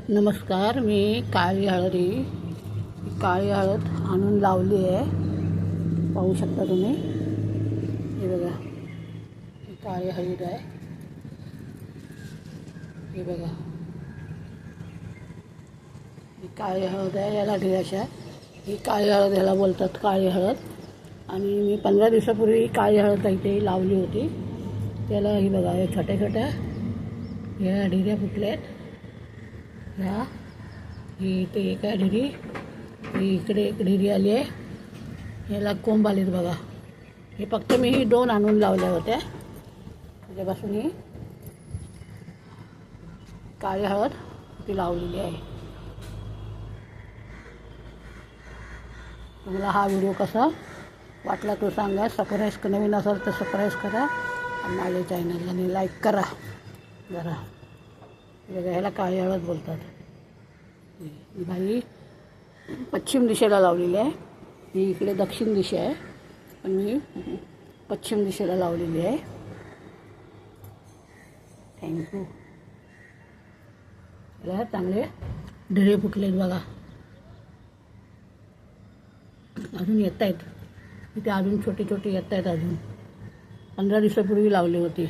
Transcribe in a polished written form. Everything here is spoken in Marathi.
नमस्कार. मी काळी हळद आणून लावली आहे. पाहू शकता तुम्ही. हे बघा, ही काळी हळद आहे. हे बघा, ही काळी हळद आहे. याला ढिगाशा, ही काळी हळद ह्याला बोलतात, काळी हळद. आणि मी 15 दिवसापूर्वी ही काळी हळद इथे लावली होती. त्याला ही बघा, हे छोट्या छोट्या ह्या ढिऱ्या फुटल्या आहेत. ह्या ही इथे एक आहे ढिरी, ही इकडे एक ढिरी आली आहे. ह्याला कोंब आलेत बघा. हे फक्त मी ही 2 आणून लावल्या होत्या. त्याच्यापासून ही काळी हळद ती लावलेली आहे. तुम्हाला हा व्हिडिओ कसा वाटला तो सांगा. सबस्क्राईब नवीन असेल तर सबस्क्राईब करा आणि माझ्या चॅनलला लाईक करा जरा. बघा, ह्याला काळी हळद बोलतात. ही बाई पश्चिम दिशेला लावलेली आहे. ही इकडे दक्षिण दिशा आहे, पण मी पश्चिम दिशेला लावलेली आहे. थँक्यू. याला चांगले ढिरे फुटलेत बघा. अजून येत आहेत. इथे अजून छोटे छोटे येत आहेत. अजून 15 दिवसापूर्वी लावली होती.